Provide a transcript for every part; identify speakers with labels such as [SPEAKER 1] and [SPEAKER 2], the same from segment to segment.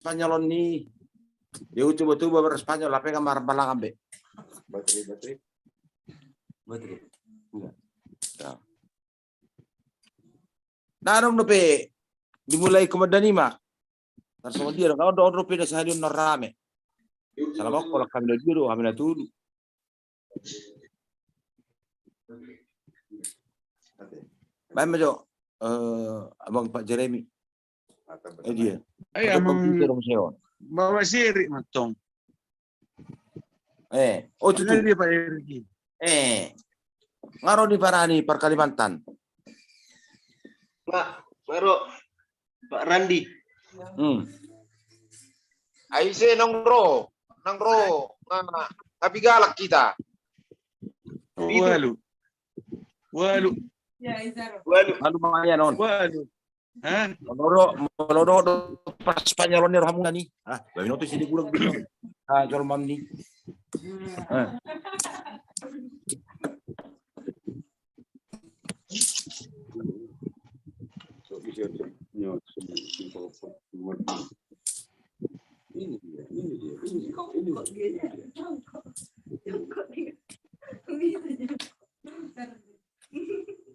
[SPEAKER 1] Spanyol ni. Dia coba-coba berespanyol, apa yang kamar balang ambe. Baterai. Enggak. Ya. Narong dope dimulai kemudian mak. Sama dia kalau do pindah sehari rame. Salam aku kalau kami dulu, kami dulu. Baik majo, abang Pak Jeremy. Dia.
[SPEAKER 2] Ay, amang bawa siri matong.
[SPEAKER 1] Oh itu
[SPEAKER 2] Dia Pak Erki.
[SPEAKER 1] Ngaro di Parani, per Kalimantan.
[SPEAKER 3] Pak, baru Pak Randi. Aise nongro, tapi galak kita.
[SPEAKER 2] Walu.
[SPEAKER 1] Lalu mangaya non.
[SPEAKER 2] Walu. Hah?
[SPEAKER 1] Meloro pas Spanyol ni ramu ni. Bayi notis ini gulang gulang. Jual mandi.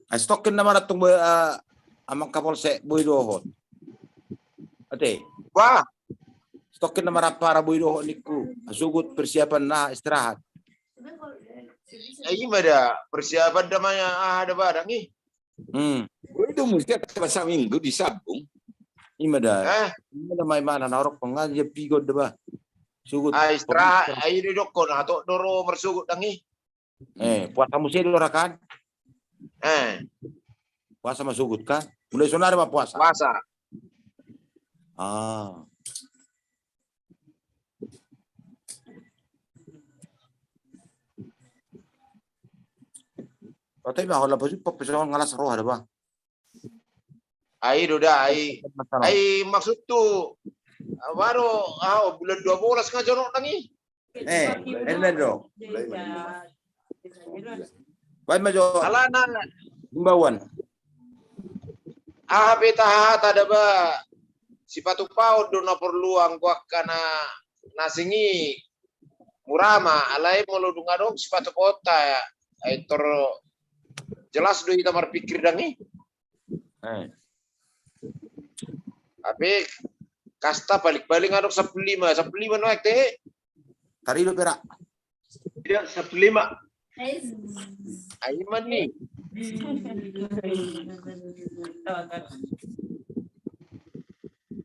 [SPEAKER 1] Stokin nama datang amang Kapolsek Boy Dohon. Ate.
[SPEAKER 3] Wah,
[SPEAKER 1] Stokin nama para Boy Dohon niku. Sugut persiapan istirahat.
[SPEAKER 3] ini ada persiapan namanya ada barang nih.
[SPEAKER 4] Itu mesti pasang minggu disabung.
[SPEAKER 1] Ima dah. Ima dah mai mana narok pengaja pigod dah. Sugut.
[SPEAKER 3] Istirahat, ayo didokon atau doro mersugut dangi.
[SPEAKER 1] Puasa musim dulu kan? Puasa masugut kan? Mulai sonar apa puasa?
[SPEAKER 3] Puasa.
[SPEAKER 1] Tapi mah kalau baju pepesan ngalas roh ada bang.
[SPEAKER 3] Ayo dah, ayo maksud tu baru bulan 12 ngajar dangi.
[SPEAKER 1] Ini dong. Baik majo.
[SPEAKER 3] Alana.
[SPEAKER 1] Himbauan.
[SPEAKER 3] Beta ada ba sipatu pau do na perlu angkuak kana nasingi murama alai mulu dungadong sipatu kota ya. Aitor jelas do kita berpikir dangi. Tapi kasta balik-balik ngadok 15 naik teh.
[SPEAKER 1] Tari do perak.
[SPEAKER 3] Tidak 15. Ayo man nih.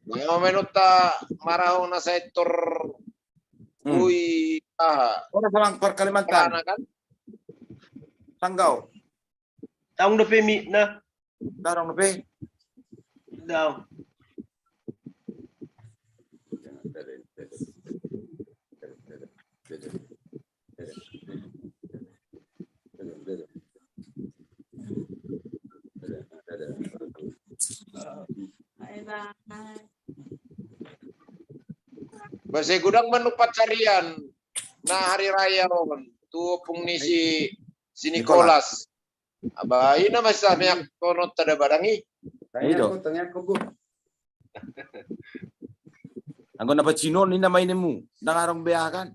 [SPEAKER 3] Mga menuta marahong na sektor
[SPEAKER 1] Orang pulang per Kalimantan.
[SPEAKER 3] kan?
[SPEAKER 1] Tanggau.
[SPEAKER 3] Taong na pemi na.
[SPEAKER 1] Darong nepe.
[SPEAKER 3] Daw. Bahasa gudang menupat carian na hari raya ron tu pungni si Nicholas. Abai na masih banyak konot tada badangi.
[SPEAKER 1] Itu. Anggo na pacino ni na mainemu nangarong bea kan.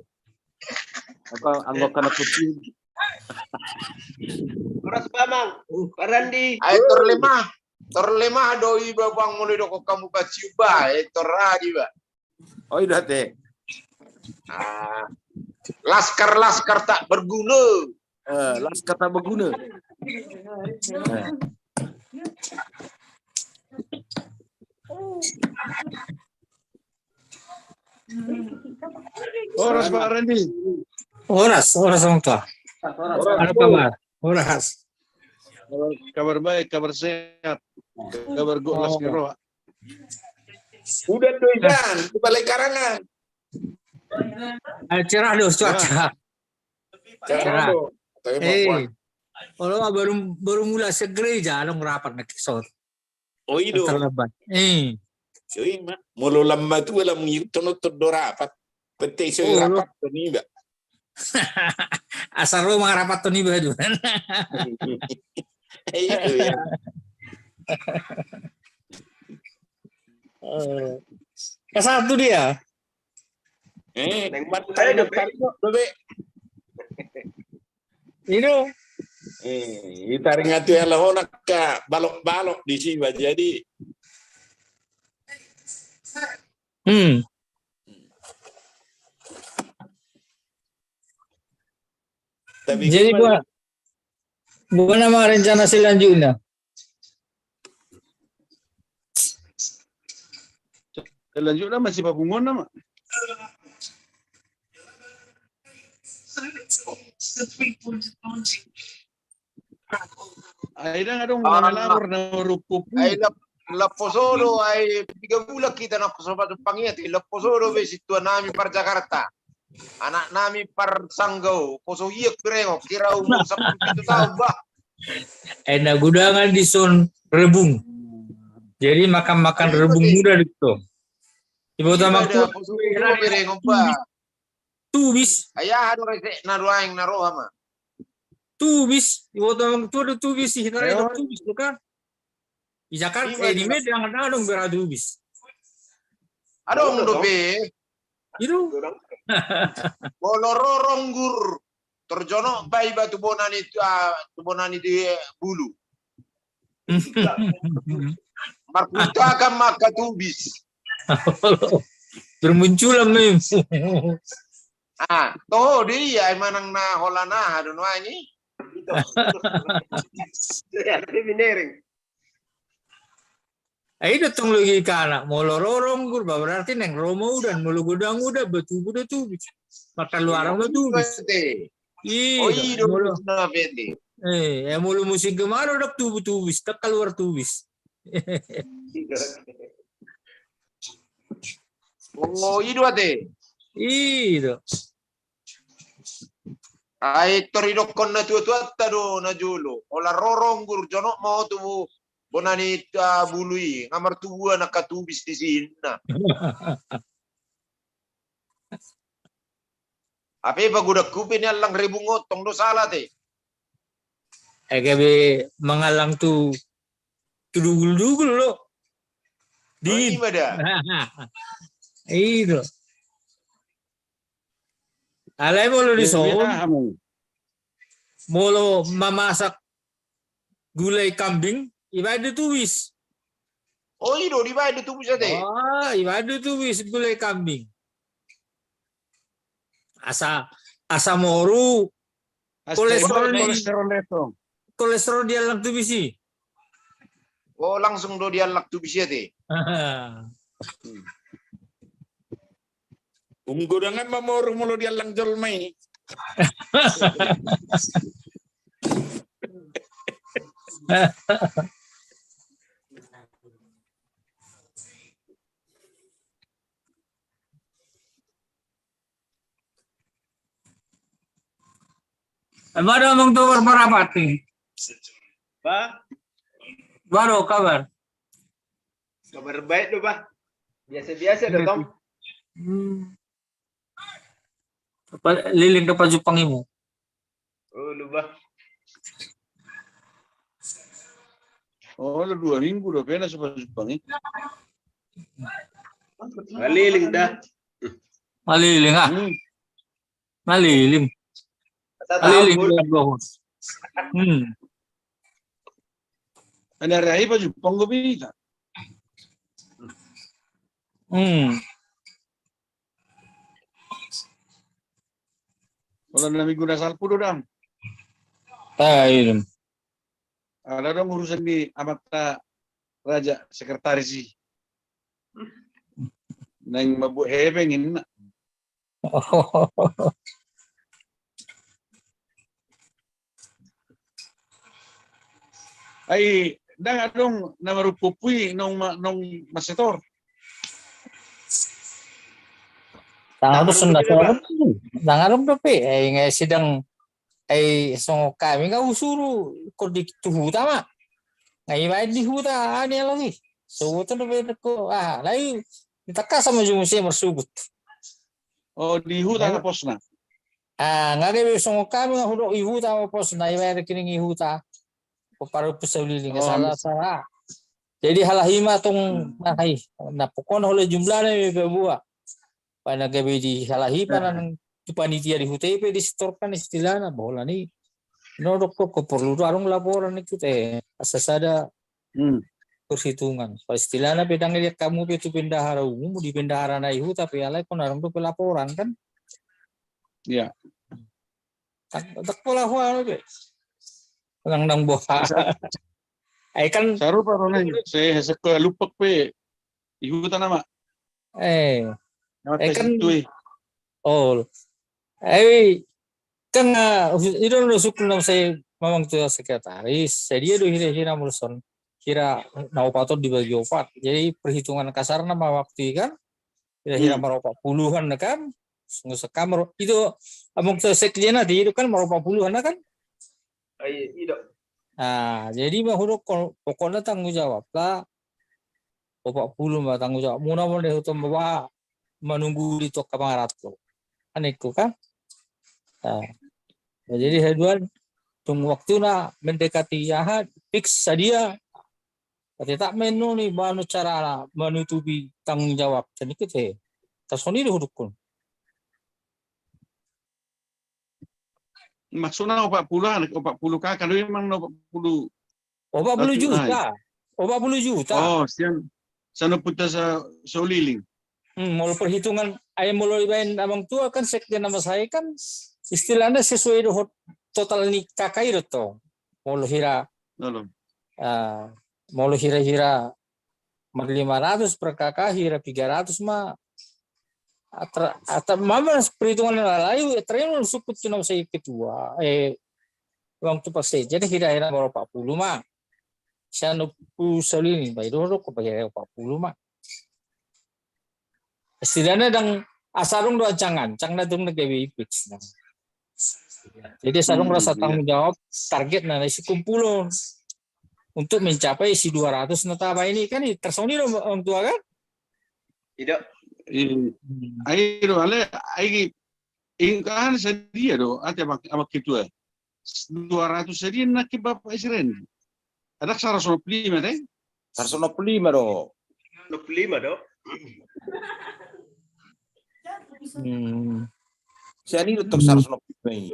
[SPEAKER 1] Anggo kana kucing.
[SPEAKER 3] Oras pamang. Parandi. Ay torlema doi babang mulai doko kamu baciuba toradi ba.
[SPEAKER 1] Oh iya teh.
[SPEAKER 3] Laskar tak berguna.
[SPEAKER 1] Laskar tak berguna.
[SPEAKER 2] Oras Pak Randi.
[SPEAKER 5] Oras orang tua. Apa kabar? Oras.
[SPEAKER 2] Kabar baik, kabar sehat. Kabar golas ngeroa.
[SPEAKER 4] Udah doidan di balik karangan.
[SPEAKER 5] Cerah doh cuaca. Cerah. Kalau baru mulai segereja, lo ngerapat nakisot.
[SPEAKER 4] Oh itu.
[SPEAKER 5] Terlebat.
[SPEAKER 4] So mak, mulu lama tu alam ngitono rapat. Peti so rapat tu ni ba.
[SPEAKER 5] Asal lo mengerapat tuh nih baju.
[SPEAKER 4] Itu ya.
[SPEAKER 5] Ke satu dia.
[SPEAKER 4] Neng bantai bebe.
[SPEAKER 5] Itu.
[SPEAKER 4] Itaring ngatu ya lahona ka balok-balok di siba jadi. Tapi
[SPEAKER 5] Jadi bukan nama rencana selanjutnya.
[SPEAKER 2] Selanjutnya masih papungon nama. Ay na nga dong nangalawar na rupo po.
[SPEAKER 3] Ay laposoro ay 3 bulan kita na sobat pangiat. Laposoro be situ nami par Jakarta. Anak nami par Sanggau. Poso iya kreo kira umur 10 tahun bah.
[SPEAKER 5] Ada gudangan di Son Rebung. Jadi makan rebung muda itu. Ibu utama tubis.
[SPEAKER 3] Ayah anu rese naruang narohama.
[SPEAKER 5] Tubis. Ibu utama tu ada tubis sih. Kita ada tubis bukan? Di Jakarta di Medan ada dong beradubis.
[SPEAKER 3] Adong dobe.
[SPEAKER 5] Itu.
[SPEAKER 3] Bolororonggur. Terjono bayi batu bonani di bulu. Markuta akan maka tubis.
[SPEAKER 5] Bermunculan mem.
[SPEAKER 3] Toh dia manang na holana adun wangi. Ya, minering.
[SPEAKER 5] Datang lagi ke anak mau lorong gur berarti neng romo dan mulu gudang udah betul tuh makan luar betul.
[SPEAKER 3] Iya,
[SPEAKER 5] mulu musik kemarin udah tubis tak keluar tubis.
[SPEAKER 3] Oh, itu ade.
[SPEAKER 5] Iya.
[SPEAKER 3] Ay toridok kon na tuwa tado na julo. Ola rorong gur jono mau tu bonani bului ngamar tuwa nakatubis di sini. Apa bagudak kupin yang lang ribu ngotong do salah te.
[SPEAKER 5] Kabe mengalang tu dugul lo. Di
[SPEAKER 3] mana?
[SPEAKER 5] Itu. Alay mo lo di sohon. Molo mamasak gulay kambing, iba ada tuwis.
[SPEAKER 3] Oh, itu di ba ada tuwis ate.
[SPEAKER 5] Iba ada tuwis gulay kambing. Asa moru kolesterol dia lang tubisi.
[SPEAKER 3] Oh, langsung do dia lak tubisi ate.
[SPEAKER 4] Unggudangan mamorong mulo dia lang jolmay.
[SPEAKER 5] Baru ngomong tuh berapa nih?
[SPEAKER 6] Pak,
[SPEAKER 5] Baru kabar.
[SPEAKER 6] kabar baik tuh, Pak. Biasa-biasa tuh, Tom.
[SPEAKER 5] Liling ke Jepang imu.
[SPEAKER 6] Oh, lu, Pak.
[SPEAKER 2] Oh, 2 minggu udah kena sama Jepang ini.
[SPEAKER 6] Ngeliling dah.
[SPEAKER 5] Maliling ah. Maliling. Maliling.
[SPEAKER 2] Ada hari apa Jepang gue bisa. Kalau ada minggu dasar pun dong.
[SPEAKER 5] Tahu.
[SPEAKER 2] Ada dong urusan di Amata Raja Sekretaris sih. Neng mabuk hebengin. Ay, dah dong nama rupupui nong masetor.
[SPEAKER 5] Tangan sudah soal. Tangan tapi nggak sidang song kami nggak usuru kok di huta mah nggak ibadah di huta ini lagi sugut tuh beda ko lain kita sama jumusi bersugut.
[SPEAKER 2] Oh di huta ke posna?
[SPEAKER 5] Nggak ada song kami nggak hudok di huta posna ibadah kini di huta. Paru pusau liling salah. Jadi halahima tong nakai. Na pokoknya oleh jumlahnya buat. Pada gabe di halahi panan tu panitia di HUTP distorkan istilahnya bahwa ni nodok kok perlu arung laporan itu teh asas ada perhitungan. Kalau istilahnya pedang lihat kamu itu bendahara umum di bendahara naihu tapi alai kon arung tu pelaporan kan?
[SPEAKER 2] Ya.
[SPEAKER 5] Tak pola hua be. Nang boha. Ai kan
[SPEAKER 2] Saru parona saya sekolah lupa pe. Ibu nama.
[SPEAKER 5] Kan
[SPEAKER 2] Itu
[SPEAKER 5] oh kan itu udah sukul nama saya memang tuh sekretaris saya dia udah hira mulson kira nau patut dibagi opat jadi perhitungan kasar nama waktu kan kira-kira meropak puluhan kan sekamar itu abang tuh sekjen nanti itu kan meropak puluhan kan
[SPEAKER 6] Iya.
[SPEAKER 5] nah jadi mah pokoknya tanggung jawab lah 40 mah tanggung jawab mudah-mudahan itu bawa menunggu di toko pangarat lo anehku kan nah, jadi haduan tunggu waktu na mendekati jahat fix sadia tapi tak menu nih banu cara menutupi tanggung jawab jadi kita tersoni dihudukun
[SPEAKER 2] maksudnya 40 kakak kalau memang 40
[SPEAKER 5] juta 40 juta
[SPEAKER 2] oh sana putar sa uliling
[SPEAKER 5] mau perhitungan ayam mulai main abang tua kan sekjen nama saya kan istilahnya sesuai dengan total nikah kairo to mau hira mau hira 500 per kakak hira 300 mah atau mama perhitungan lain terima sukut nama saya ketua uang tu pasti jadi hira berapa 40 mah saya nupu solini bayi dulu kok pakai 40 mah istilahnya dang asarung dua cang na dung nagawi fix na. Jadi asarung rasa tanggung jawab target na si kumpulon untuk mencapai si 200 na taba ini kan tersoni dong orang tua kan?
[SPEAKER 6] Tidak.
[SPEAKER 2] Ayo ale ingkan sedia do ate ama kitua 200 sedia nak bapak isren. Ada 150 deh.
[SPEAKER 1] 150 do.
[SPEAKER 6] 25 do.
[SPEAKER 1] Siya ni untuk 150 ini.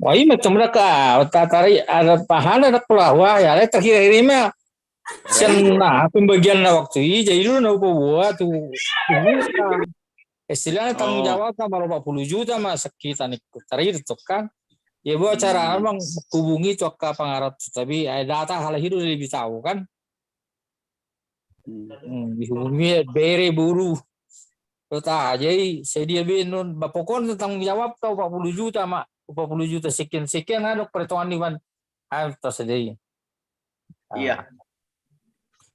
[SPEAKER 5] Wah ini macam mereka tari ada pahala ada pelawa ya le terakhir ini mah senang pembagian waktu ini jadi dulu nak buat tuh istilahnya tanggung jawab kan baru 40 juta mas sekitar nih terakhir itu kan ya buat cara abang hubungi cokka pangarat tapi data hal itu lebih tahu kan dihubungi bere buru Tota, jadi saya dia binun, pokoknya tanggung jawab tau 40 juta mak, 40 juta sekian ada perhitungan Iwan, tersedia.
[SPEAKER 6] Iya.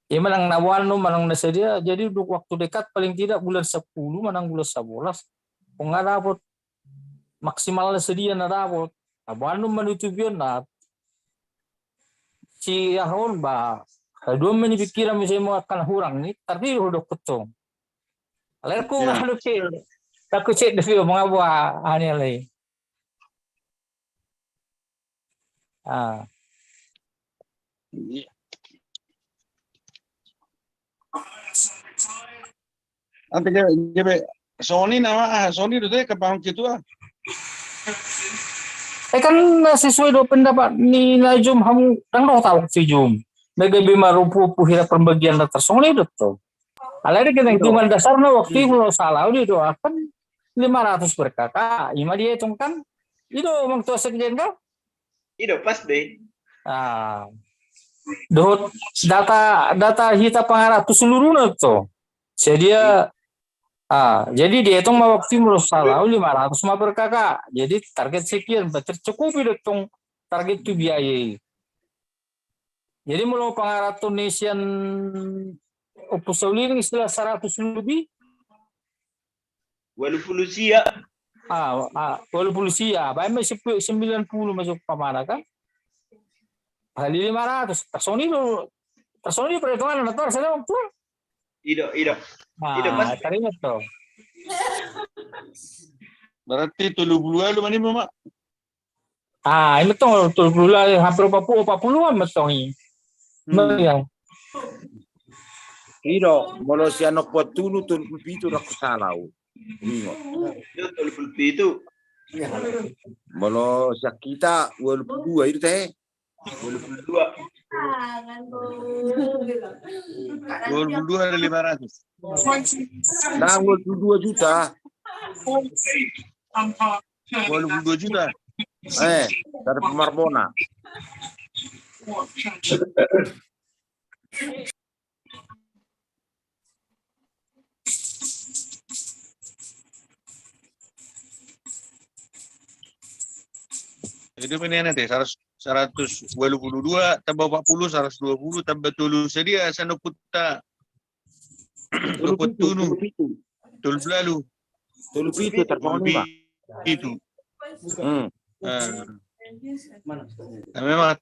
[SPEAKER 5] Ya menang nawan menang nasedia, jadi untuk waktu dekat paling tidak bulan 10 menang bulan 11, nggak dapat maksimal sedia nggak dapat. Nawan menutupion nah, si Ahon bah, dua menyipikiran misalnya mau akan kurang nih, tapi udah ketong. Lalu aku nggak cek, aku cek di video mengapa aneh lagi.
[SPEAKER 2] Ante jadi Sony itu deh kepang gitu
[SPEAKER 5] kan sesuai dengan pendapat nilai jum kamu kan tahu si jum. Bagaimana marupu puhira pembagian data Sony itu tuh. Alahnya kita hitungan dasarnya waktu itu salah didoakan 500 per kakak, ima dia hitungkan itu omong tua sekjen kan?
[SPEAKER 6] Itu pas deh.
[SPEAKER 5] Data hita pangarat itu seluruhnya tuh. Jadi dia hitung waktu itu salah 500 per kakak. Jadi target sekian, tercukupi hitung target itu biaya. Jadi mulai pangarat Tunisian Opus Sauling istilah 100 lebih.
[SPEAKER 6] Walaupun sia.
[SPEAKER 5] Walaupun sia. Baik masih 90 masuk pamana kan? Kali 500. Tersoni perhitungan atau saya waktu.
[SPEAKER 6] Tidak.
[SPEAKER 5] Mas terima tuh.
[SPEAKER 2] Berarti 70 lu mana Mak?
[SPEAKER 5] Ini tuh 70 hampir 40 an betul ini. Yang
[SPEAKER 1] Ino, molo si ano po tulu pitu na kusalau. Ingo.
[SPEAKER 6] Itu.
[SPEAKER 1] Molo sa kita 22 itu teh.
[SPEAKER 6] 22.
[SPEAKER 2] 22 ada 500.
[SPEAKER 1] Nah, 22 juta.
[SPEAKER 2] 22 juta.
[SPEAKER 1] Dari Marbona.
[SPEAKER 2] Itu ini nanti 122 tambah 40 120 tambah tulu sedia sana putta. Luput tunu. Tul lalu.
[SPEAKER 1] Tulu pitu terpon 5.
[SPEAKER 2] Itu. Memang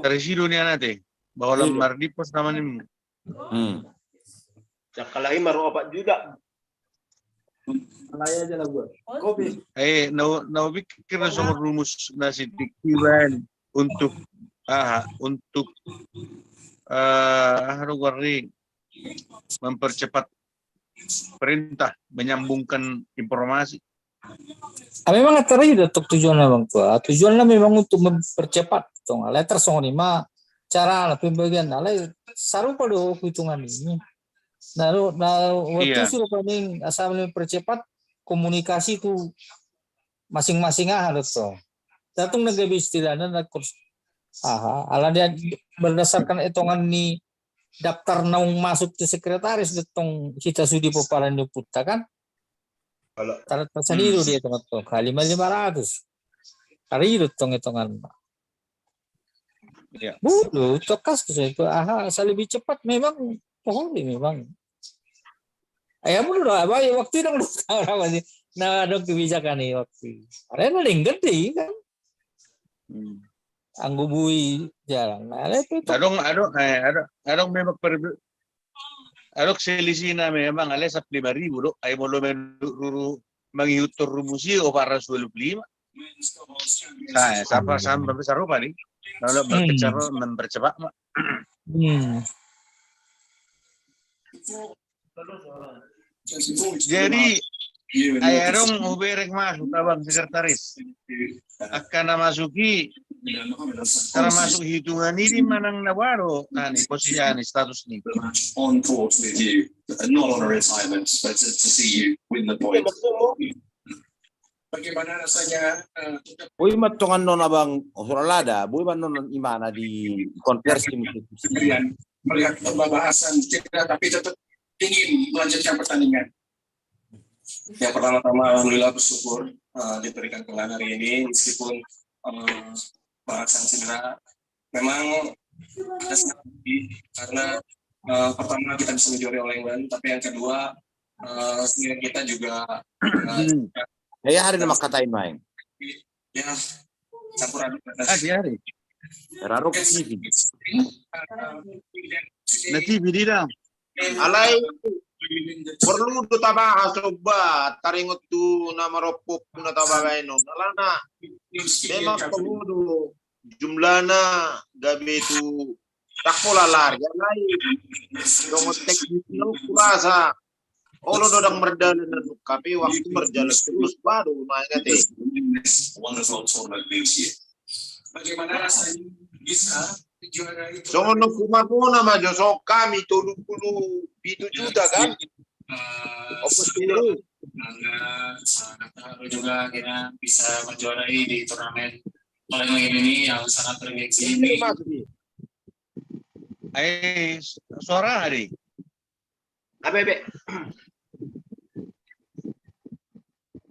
[SPEAKER 2] terisidu nih nanti. Bahwa lamar di pos namanya.
[SPEAKER 6] Sakalahi maru 4 juta. Malaya aja lah gua. Kopi.
[SPEAKER 2] Nau pikir na soal rumus na si Dikiran untuk mempercepat perintah menyambungkan informasi.
[SPEAKER 5] Memang tadi untuk tujuannya bang tua. Tujuannya memang untuk mempercepat. Letter song 5 cara pembagian alai saru pada hitungan ini. Nah, waktu suruh paling asal mempercepat komunikasi itu masing-masing harus tuh. Datung negara istilahnya nak kurs. Ala dia berdasarkan hitungan ni daftar naung masuk ke sekretaris datang kita sudi paparan di puta kan. Kalau tarat pasaniru dia tuh kali 500. Hari itu hitungan.
[SPEAKER 2] Ya.
[SPEAKER 5] Tokas itu asal lebih cepat memang memang. Ayah mulu dah, waktu itu orang masih, nah dok kebijakan nih waktu. Karena ada yang gede kan, anggu bui jarang.
[SPEAKER 2] Adong memang adong selisih na memang alay sa 5,000 dok. Ay mo lo manghiutor rumusi o para sa 25. Sa rupa nih. Kalau mempercepat mak. Jadi ayarong uberek masuk tabang sekretaris akan masuki cara masuk hitungan ini manang nawaro ani posisi ani status ini.
[SPEAKER 7] On board with you, not on a retirement, but to see you win the point. Bagaimana rasanya?
[SPEAKER 1] Boy matongan non abang Australada, boy man non imana di konversi
[SPEAKER 7] melihat pembahasan cedera tapi tetap ingin melanjutkan pertandingan. Yang pertama-tama alhamdulillah bersyukur diberikan kemenangan hari ini meskipun bahasan cedera memang kita sangat sedih karena pertama kita bisa menjuari All England tapi yang kedua kita juga
[SPEAKER 1] hari nama katain main.
[SPEAKER 7] Ya campuran
[SPEAKER 2] hari.
[SPEAKER 1] Raro TV.
[SPEAKER 2] Na TV di dalam.
[SPEAKER 3] Alay perlu tu tabah coba taringot tu nama ropop na tabah no nalana memang perlu jumlahna gabe tu takpola larga alay dong teknik no kurasa olo dodang berjalan dan kapi waktu berjalan terus baru naik teh.
[SPEAKER 7] Bagaimana rasanya bisa
[SPEAKER 3] Sono kumapuna majo so kami 37 juta kan. Opus itu
[SPEAKER 7] juga kita bisa menjuarai di turnamen All England ini yang sangat bergengsi ini.
[SPEAKER 2] Suara hari.
[SPEAKER 3] Abebe.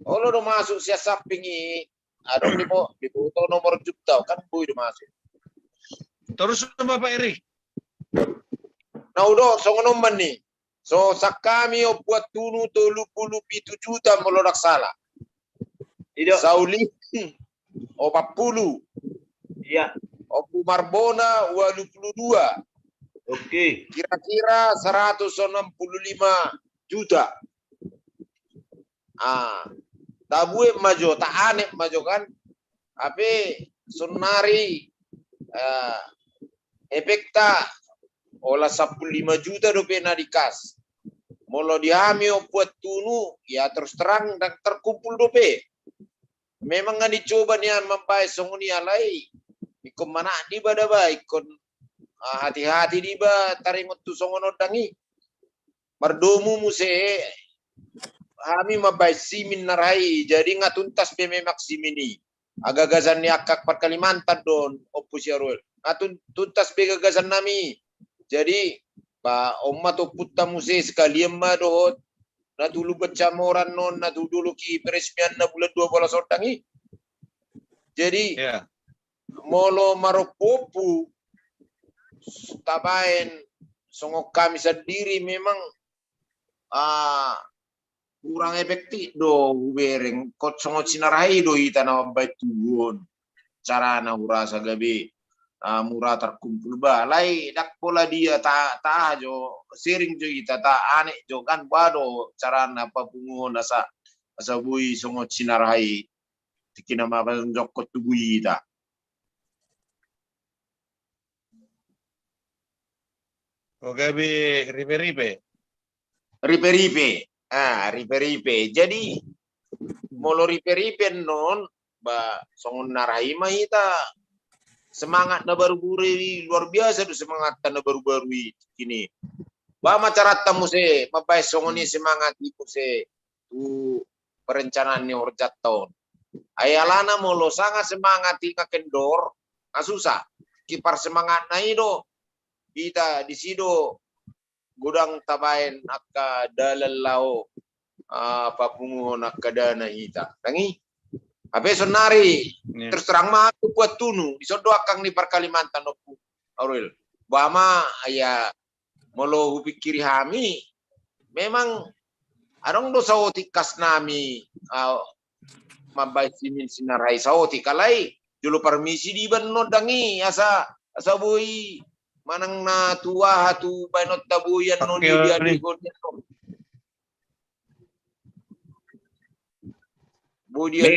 [SPEAKER 3] Olo do masuk siasap pingi. Adong di foto nomor juta kan bui do masuk.
[SPEAKER 2] Terus sama Pak Eri.
[SPEAKER 3] Nah udah so ngonoman nih. So sakami o buat tunu 37 juta melorak salah. Tidak. Sauli o 40. Iya. O Marbona 82. Oke. Kira-kira 165 juta. Tabue majo, tak aneh majo kan. Tapi sunari efekta olah 15 juta dope na dikas. Molo dihami o buat tunu, ya terus terang dan terkumpul dope. Memang nggak dicoba niya mampai songoni alai. Ikon mana di bada ba, ikon hati-hati di ba taringot tu songono dangi. Mardomu muse kami mabai simin narai, jadi nggak tuntas memak simini. Agak-agazan ni akak par Kalimantan don opus yarul. Nggak tuntas be gagasan nami. Jadi ba omma to putta muse sekalian ma dohot. Na dulu bercamoran non, na dulu ki peresmian na bulan 12 otangi. Jadi molo maropopu tabain songok kami sendiri memang kurang efektif do bereng kot songot sinarai do ita na baituon cara na urasa gabi murah terkumpul balai dak pola dia ta jo sering jo ita ta aneh jo kan bado cara na papungon asa bui songot sinarai tikina ma jokot tubui ita.
[SPEAKER 2] O gabi ripe-ripe.
[SPEAKER 3] Ripe-ripe. Jadi molo ripe-ripe non ba songon narai mah ita semangat na baru-baru luar biasa tuh semangat na baru-baru kini. Ba macarat tamu se mabai songoni semangat ibu se tu perencanaan ni horjat tahun. Ayalana molo sangat semangat ika kendor susah. Kipar semangat na ido kita di sido gudang tabain akka dalalao papungon akka dana ita. Tangi abe sonari terus terang mah aku buat tunu disodo akang di par Kalimantan opu Aurel. Bama aya molo pikiri hami memang arong do sawoti kas nami mabai simin sinarai sawoti kalai julu permisi di benno dangi asa bui manang na tua hatu bainot tabuyan non dia di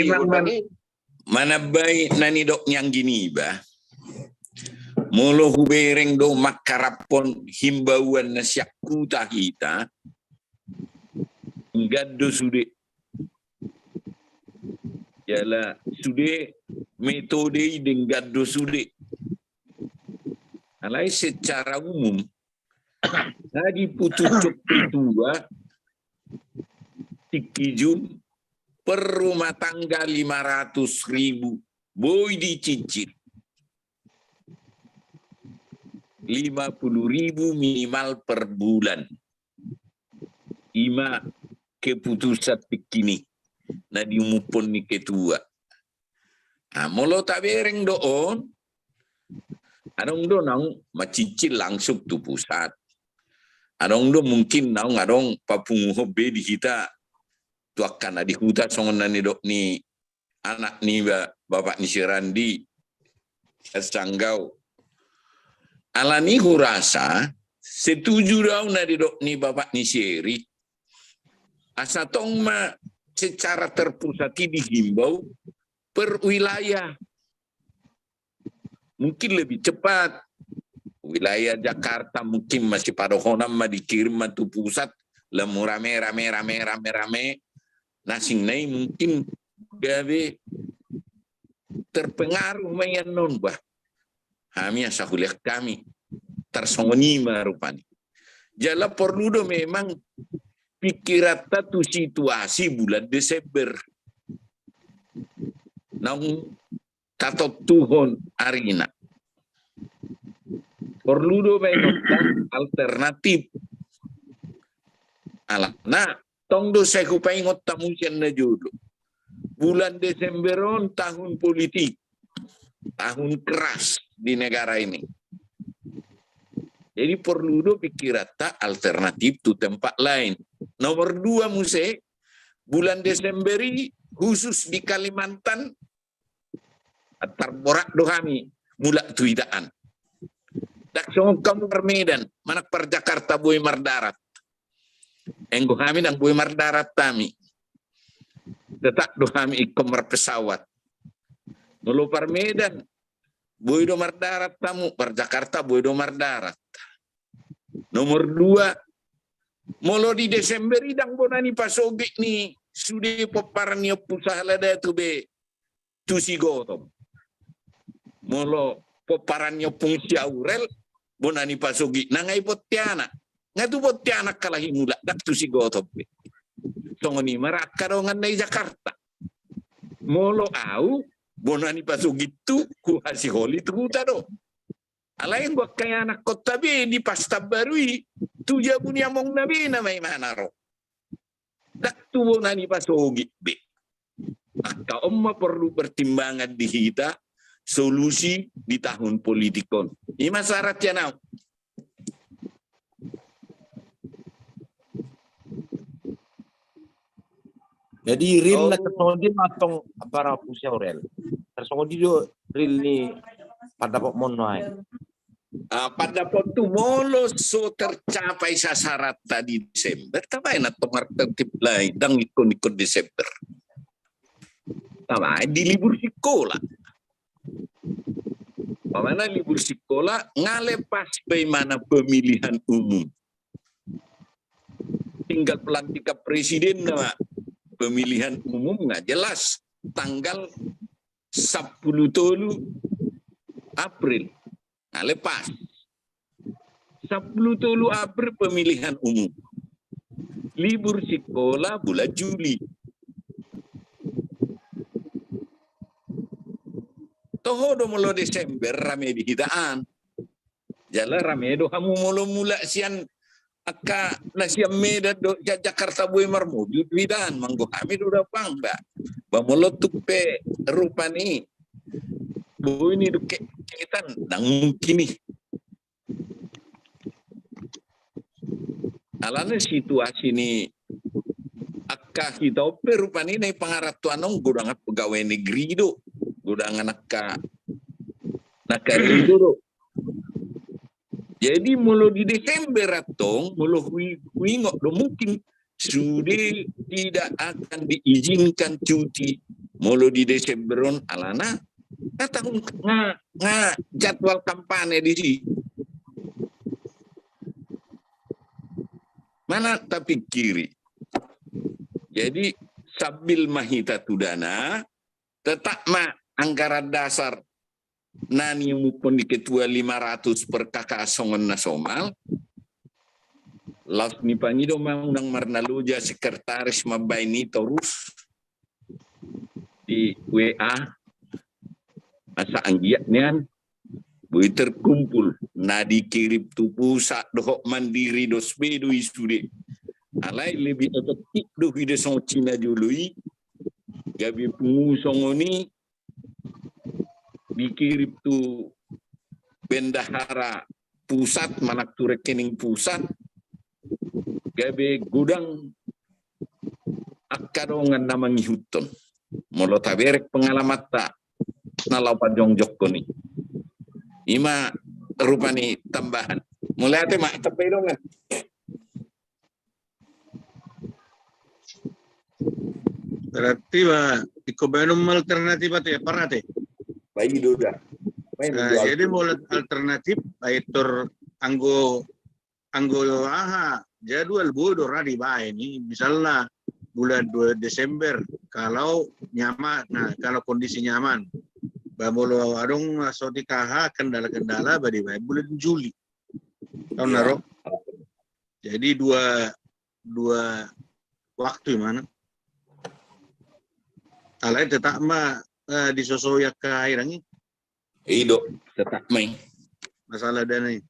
[SPEAKER 4] memang mana baik nani dok yang gini ba molo hubereng do makarapon himbauan na syakuta kita gaddo sude yala sude metode dengan gaddo sude alai secara umum lagi putucuk dua tikijum per rumah tangga 500.000 boy dicicil 50.000 minimal per bulan. Ima keputusan begini na diumupon ni ketua. Molo tak bereng doon adong do nang macicil langsung tu pusat. Adong do mungkin nang adong papunguho be di kita tu akan di hutan songon nani dok ni anak ni bapak ni Sirandi Sanggau. Alani hurasa setuju daun nadi dok ni bapak ni Siri. Asa tong ma secara terpusat dihimbau per wilayah. Mungkin lebih cepat. Wilayah Jakarta mungkin masih pada honam ma dikirim tu pusat lemu rame. Nasing nai mungkin gawe terpengaruh mayan non bah. Kami asa kuliah kami tersongoni marupani. Jala perlu do memang pikirata tu situasi bulan Desember. Nang tato tuhon arina. Perlu do memang alternatif. Alana tong do saya kupai ngot tamu na jodoh. Bulan Desember on tahun politik. Tahun keras di negara ini. Jadi perlu do pikirata alternatif tu tempat lain. Nomor 2 muse bulan Desember khusus di Kalimantan terborak do kami mulak tuidaan. Tak song kamu Medan, mana per Jakarta boy mardarat. Enggo kami nang boy mardarat kami. Tetap do kami ikomar pesawat. Mulu per Medan boy do mardarat tamu per Jakarta boy do mardarat. Nomor 2, molo di Desember idang bonani pasogi ni sudah peparannya pusahala da tu be tusi gotom. Molo peparannya fungsi aurel bonani pasogi nangai potiana. Ngatu potiana kalahi mula dak tusi gotom be. Songoni marakarongan dari Jakarta. Molo au bonani pasogi tu ku hasiholi tu do. Alain buat kaya anak kota be di pasta barui tu jabuni among nabi na may manaro. Dak tu bonani pasogi be. Maka omma perlu pertimbangan di kita solusi di tahun politikon. Ima syaratnya now.
[SPEAKER 1] Jadi real na kesodi matong para pusia orel. Kesodi do real ni pada pok monoai.
[SPEAKER 4] Pada waktu molo so tercapai sasaran tadi Desember, tabai na tomar tertib lain dang ikon Desember. Tabai di libur sekolah. Pamana libur sekolah ngalepas bagaimana pemilihan umum. Tinggal pelantikan presiden nama pemilihan umum nggak jelas tanggal 10 April. Nah, lepas 10 April pemilihan umum. Libur sekolah bulan Juli. Toho do molo Desember rame di hitaan. Jala rame do kamu molo mula sian aka nasiam meda do Jakarta boy mar mobil hitaan manggo kami do dapang ba. Ba molo tupe rupani. Boy ni do ketan dang mungkin nih. Alana situasi ni akka kita rupani na pangaratuan ng gudangan pegawai negeri do. Gudangan naka do. Jadi mulu di Desember atong mulu huingok do mungkin sudah tidak akan diizinkan cuti mulu di Desemberon alana datang nga jadwal kampanye di sini. Mana tapi kiri. Jadi sambil mahita tudana tetap anggaran dasar nani mupun di ketua 500 per kakak songon nasional. Laut ni pangido undang marnaluja sekretaris mabaini terus di WA masa anggiat nian bui terkumpul nadi kirip tu pusat dohok mandiri dosbe do isude alai lebih efektif do hide song Cina jului gabi pungu songoni dikirip tu bendahara pusat manak tu rekening pusat gabe gudang akarongan nama ngihuton molo taberek pengalaman tak nalau pajongjok koni ima rupani tambahan mulai ate mak tapi dong kan
[SPEAKER 2] berarti ikobenum alternatif ate parate
[SPEAKER 4] bayi doda.
[SPEAKER 2] Jadi mulai alternatif aitor anggo jadwal bodoh radi bae ini misalnya bulan 2 Desember kalau nyaman, nah kalau kondisi nyaman bamolo adong soti kaha kendala-kendala badi bae bulan Juli tahun naro. Jadi dua waktu mana alai tetap disosoyak ke airangi
[SPEAKER 4] Ido tetap main
[SPEAKER 2] masalah dana ini.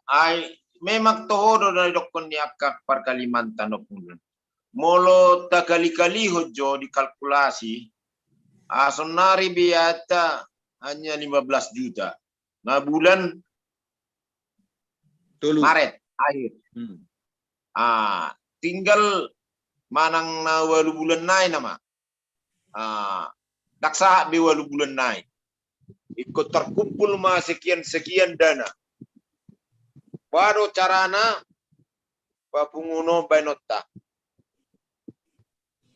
[SPEAKER 3] Ay memang toho dari dokon ni akak par Kalimantan dokon. Molo ta kali-kali hojo dikalkulasi asonari biata hanya 15 juta. Nah bulan Maret akhir. Tinggal manang na 8 bulan naik nama. Daksa be 8 bulan naik. Ikut terkumpul sekian dana. Baru carana papunguno bainota.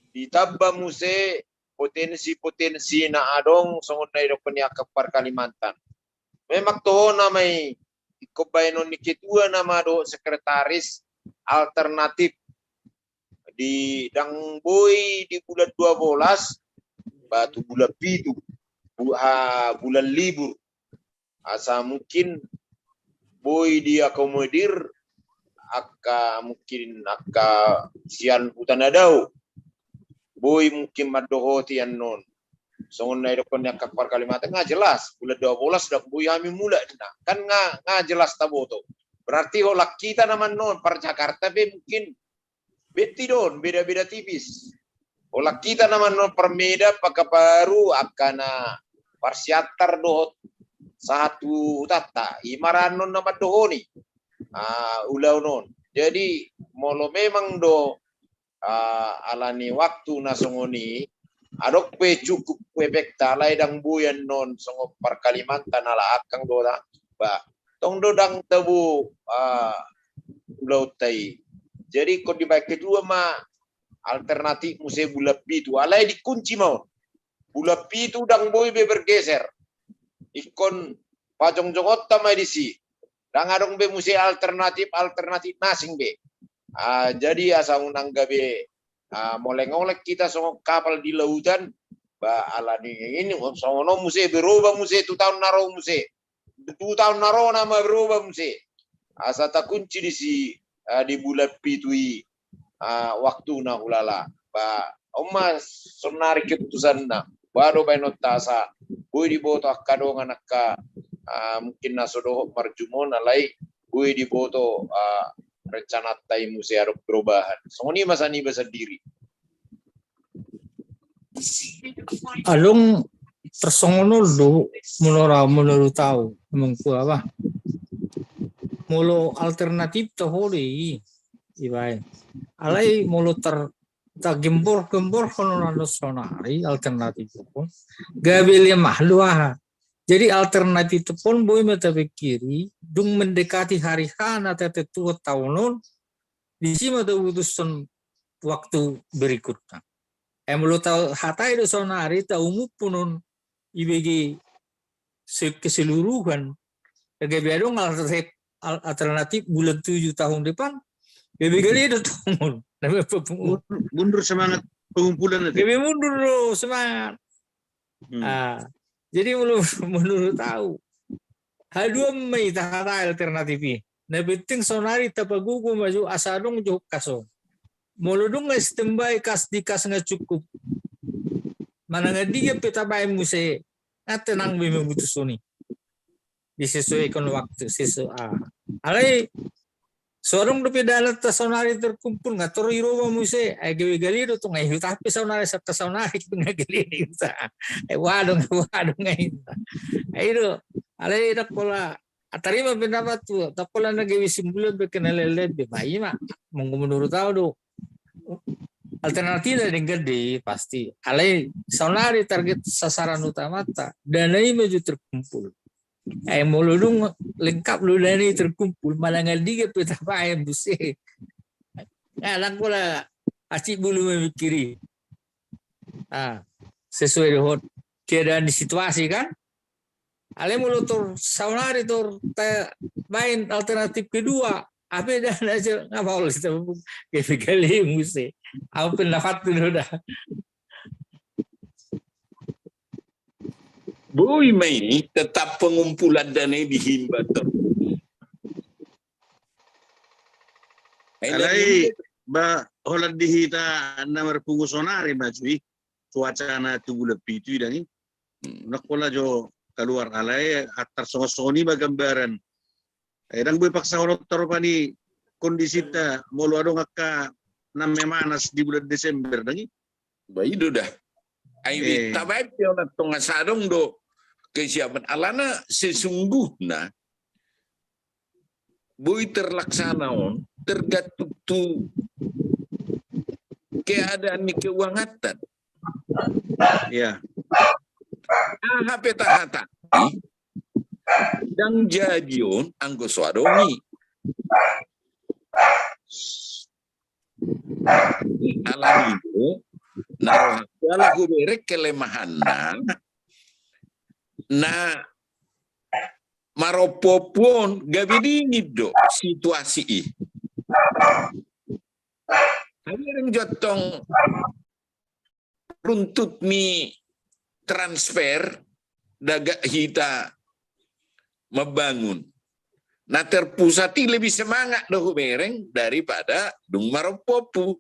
[SPEAKER 3] Ditaba muse potensi na adong songon na idok niya kapar Kalimantan. Memang to na may ikobaynon ni ketua nama do sekretaris alternatif di dang boy di bulan 12 batu bulan pitu bulan libur asa mungkin boy diakomodir mungkin sian hutan adau boy mungkin madohoti yan non songon na idokon yang kakpar Kalimantan nggak jelas bulan 12 sudah boy kami mulai kan nggak jelas taboto berarti olak kita naman non par Jakarta be mungkin beti don beda-beda tipis olak kita naman non per Meda pakai baru akan parsiatar dohot satu tata imaran non nama dohoni ulau non jadi molo memang do alani waktu nasongoni adok pe cukup pebek talai dang buyan non songo par Kalimantan ala akang do ba tong do dang tebu ulau tai jadi kau dibagi kedua mah alternatif musik bulan pitu alai dikunci mau bulan pitu dang boy be bergeser ikon pajong jokot tamai disi dang adong be musik alternatif nasing be jadi asa unang gabe moleng-olek kita songok kapal di lautan ba alani ini songono musik berubah musik 2 tahun naro musik 2 tahun naro nama berubah musik asa tak kunci disi di bulan pitui waktu na ulala ba oma sonari keputusan na baru bainot tasa boy di boto akadongan akka mungkin nasodoh marjumon alai boy di boto rencana tai musi arok perubahan songoni masani bahasa diri
[SPEAKER 5] alung tersongono do menurut tahu mengku apa mulu alternatif tohori ibai alai mulu gembor kono nando sonari alternatif pun gabeli mahlua jadi alternatif itu pun boy mata pikiri dung mendekati hari hana tete tua tahun di sini ada utusan waktu berikutnya mulu tahu hatai do sonari tahu punun ibg keseluruhan gabeli dong alternatif bulan 7 tahun depan kali itu tahun
[SPEAKER 2] mundur semangat pengumpulan itu
[SPEAKER 5] mundur semangat jadi menurut tahu hal dua Mei tahata alternatif na penting sonari tapagugo maju asadong jok kaso molodong nga standby kas di kas nga cukup mana nga diga petabay mo se natenang bimutusuni disesuai kon waktu alay sorong do pedalat ta sonari terkumpul nga toriro mo se ay galido to ngay tapi sonari sa sonari nga galini sa ay wadong ngay ay do alay dakola atarima pendapat tu dakola nagawi simbulan be kenalele be bayima menurut tahu do alternatif yang gede pasti alay sonari target sasaran utama ta danai maju terkumpul muludung lengkap lu dari terkumpul malangal diga peta pae busi ngalang pula acik bulu memikiri sesuai dengan keadaan di situasi kan ale mulu tur saunari tur main alternatif kedua apa dah aja ngapa lu kali musi apa pendapat tu dah
[SPEAKER 4] Boy Mei tetap pengumpulan dana dihimba terus.
[SPEAKER 2] Alai ba holat dihita namar pungusonari majui cuaca na tubuh lebih itu dan ini nakola jo keluar alai atar soni bagambaran edang boy paksa honot taropani kondisi ta molo ado ngaka namme manas di bulan Desember dangi
[SPEAKER 4] bayi dah ai tabai pio na tonga sadong do kesiapan alana sesungguhnya boy terlaksana on tergantung tu keadaan ni keuangatan
[SPEAKER 2] ya
[SPEAKER 4] peta hata dan jadion anggo swadongi alani itu naroh ala kuberek kelemahan na maropo pun gabi dingin do situasi i. Kami yang jotong runtut mi transfer daga hita membangun. Nah terpusati lebih semangat doh bereng daripada dung maropopu.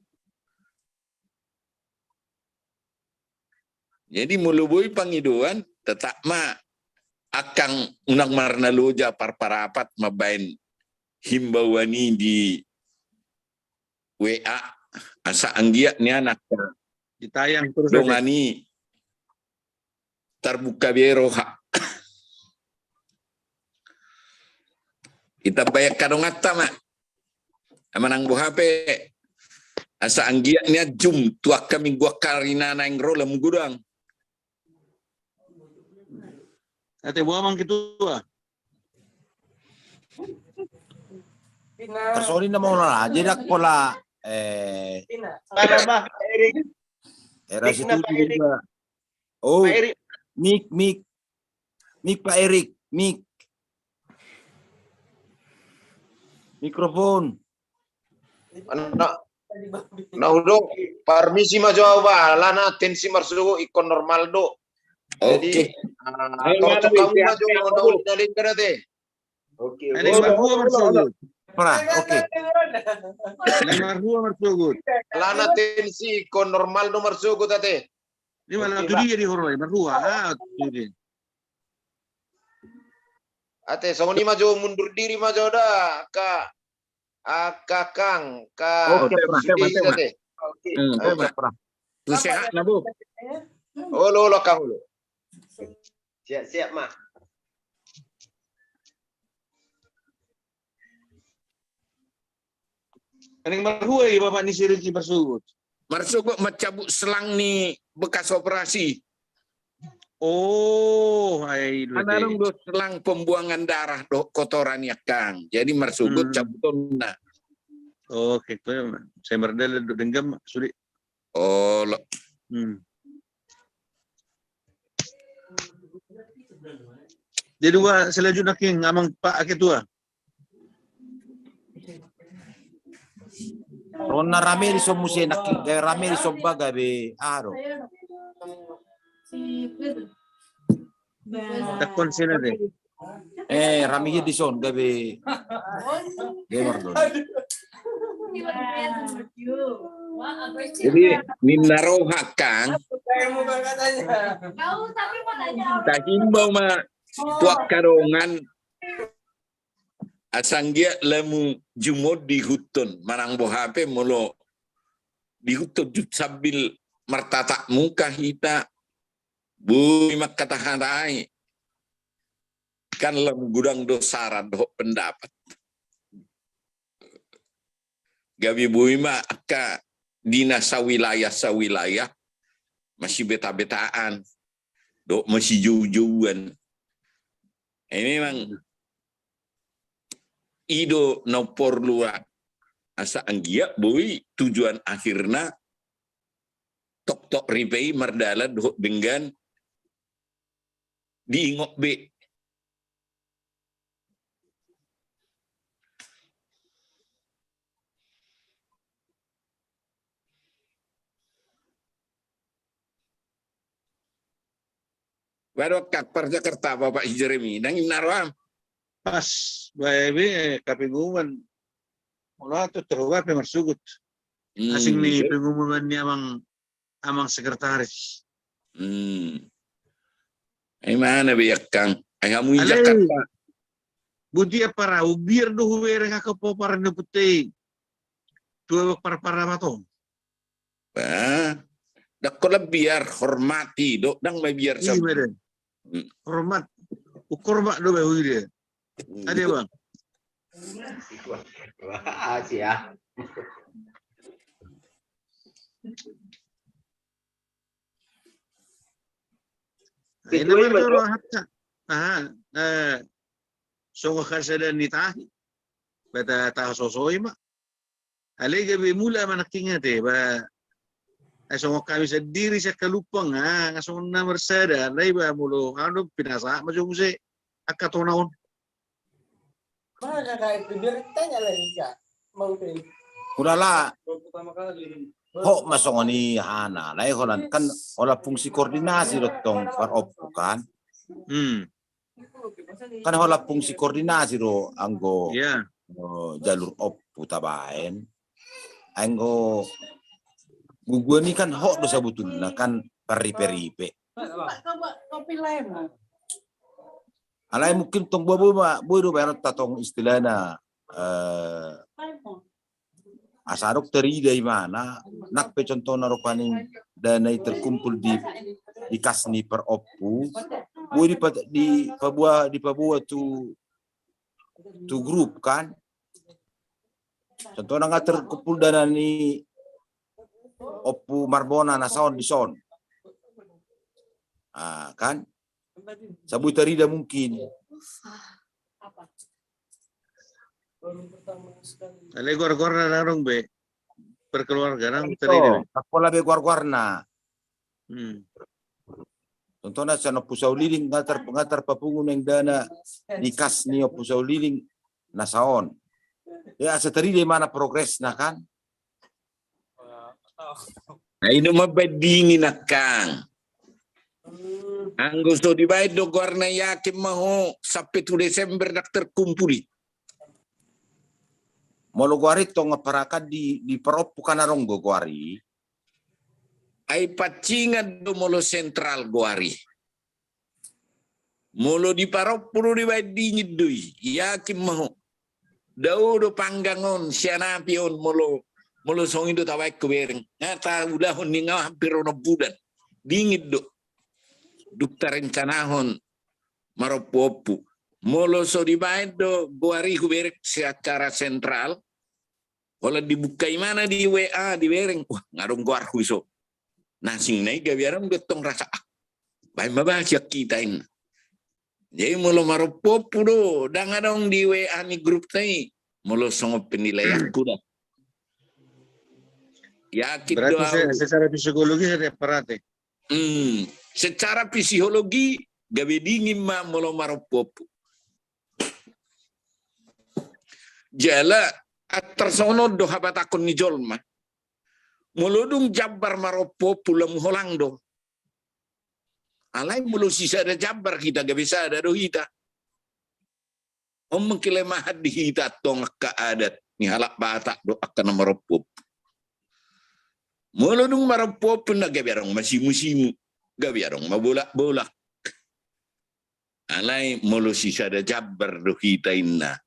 [SPEAKER 4] Jadi mulubui pangiduan tetap ma akang unang marna loja parparapat mabain himbawani di WA asa anggia ni anak
[SPEAKER 2] Ditayang terus aja.
[SPEAKER 4] dongani terbuka beroha. Kita bayar kadong atta mak. Amanang buhape asa anggia ni jum tuak kami gua karina naing rola mugudang.
[SPEAKER 2] Ate buah mang gitu ah.
[SPEAKER 1] Personi na mo na jedak pola
[SPEAKER 6] Para ba, Eric?
[SPEAKER 1] era
[SPEAKER 6] Mik na
[SPEAKER 1] situ
[SPEAKER 6] Pak Erik.
[SPEAKER 1] juga. Oh,
[SPEAKER 6] Pak Eric,
[SPEAKER 1] Mik Pak Erik, Mik. Mikrofon.
[SPEAKER 3] Na udo permisi ma Jawa lana tensi marsugo ikon normal do. Jadi torto kamu ma Jawa na ulit na lingkar ate.
[SPEAKER 6] oke.
[SPEAKER 2] Ini marhua marsugut.
[SPEAKER 1] Pernah, oke.
[SPEAKER 2] Ini marhua marsugut.
[SPEAKER 3] Lana tensi ikon normal do marsugo tate.
[SPEAKER 2] Ini malah tu dia di horoi marhua. Ah, tu dia.
[SPEAKER 3] Ate sama ni ma Jawa mundur diri ma Jawa dah Kang
[SPEAKER 1] Oke,
[SPEAKER 3] sudi
[SPEAKER 1] Pak.
[SPEAKER 3] tate.
[SPEAKER 1] Oke, pernah.
[SPEAKER 4] Tu sehat na bu.
[SPEAKER 3] Oh lo Kang lo.
[SPEAKER 6] Siap-siap, Mak.
[SPEAKER 2] Ini marhua ya bapak ni siriki marsugut.
[SPEAKER 4] Marsugo macabut selang ni bekas operasi.
[SPEAKER 2] Oh, ai
[SPEAKER 4] Anarong do selang pembuangan darah do kotoran ya Kang. Jadi marsugut cabuton na.
[SPEAKER 2] Oke, saya merdel denggam sulit.
[SPEAKER 4] Oh, lo.
[SPEAKER 2] Jadi wa selanjutnya king amang Pak Ketua.
[SPEAKER 1] Rona rame di somuse nak rame di somba gabe aro.
[SPEAKER 2] Takon sila deh.
[SPEAKER 1] Rame di son gabe. Gamer don.
[SPEAKER 4] Jadi minaroha Kang. Tak himbau ma tuak karongan asanggia lemu jumod di hutun marang bohape molo di hutun jut sambil martatak muka hita bui mak katahanai kan lem gudang dosara do pendapat gabi bui mak ka dina sawilaya masih beta-betaan do masih jauh-jauhan. Ini memang ido no porlua asa anggia bui tujuan akhirnya tok ripei mardala do dengan diingok be. Baru kakpar Jakarta Bapak Jeremy nangin naroam.
[SPEAKER 2] Pas bae kapiguman. Wala to terwa pe marsugut. Asing ni pengumuman ni amang sekretaris.
[SPEAKER 4] Ay mana biyak Kang? Ay hamuin Jakarta.
[SPEAKER 2] Bunti para ubir do huwere ka po para no putih. Tuwa para mato.
[SPEAKER 4] Ba, dakko biar hormati do dang may biar sa.
[SPEAKER 2] Hormat. Ukur mak do ba huwire. Ada bang.
[SPEAKER 6] Wah, siap.
[SPEAKER 2] Ini nomor hatta. So khasada nitahi. Bata ta sosoi ma. Alega be mula manakinga te ba. So kami sendiri sa kalupang so na mersada lai ba mulo ano pinasa majo muse akatonaon.
[SPEAKER 5] Mana kayak itu biar tanya lagi Kak. Mau deh.
[SPEAKER 1] Udahlah. Ho masong ni hana. Lai holan kan olah fungsi koordinasi dotong parop kan. Kan hola fungsi koordinasi do anggo
[SPEAKER 2] Ya.
[SPEAKER 1] jalur oppu tabaen. Anggo gua ni kan ho do sebetulnya kan peripe.
[SPEAKER 5] Kopi lain.
[SPEAKER 1] Alai mungkin tong bobo do bayar tatong istilahnya asarok teri dari mana nak pe contoh naropaning dana terkumpul di kasni per oppu bu di pabua tu grup kan contoh nang terkumpul dana ni oppu marbona nasaon di son kan sabu teri dah mungkin
[SPEAKER 2] Ale gor-gor na narong be. Perkeluarga nang tadi.
[SPEAKER 1] Sekolah be gor-gorna. Contohnya sana pusau liling ngatar papungun yang dana di kas ni pusau liling nasaon. Ya seteri di mana progres nah kan?
[SPEAKER 4] Nah ini mah bedingin Kang. Anggo so dibayar do warna yakin mau sampai tu Desember nak terkumpuli.
[SPEAKER 1] Molo guari to ngaparakan di perop bukan arong go guari.
[SPEAKER 4] Ai pacingan do molo sentral guari. Molo di parop puru di bayar dui. Yakin mau. Dau do panggangon siana pion molo song itu tawai kubereng. Ngata udah ninga hampir ono bulan. Dingin do. Dukta rencanahon maropopu. Molo so dibayar do guari kubereng secara sentral. Kalau dibukai mana di WA di bereng, wah ngarung guar huiso. Nasing naik gabiaram getong rasa baik mabahas kita ini. Jadi mulu maropopu do, dangadong di WA ni grup tadi, mulu songop penilaian kuda. Yakin
[SPEAKER 2] berarti secara psikologi ada perhati.
[SPEAKER 4] Secara psikologi gabe dingin mah mulu maropopu. Jala tersono do habatakon ni jolma. Muludung jabar maropo pulang holang do. Alai mulu sisa ada jabar kita gak bisa ada do hita. Mengkilemah di hita tong keadat ni halak batak do akan maropo. Muludung maropo pun na gabiarong masimu gabiarong mabolak-bolak. Alai mulu sisa ada jabar do hita inna.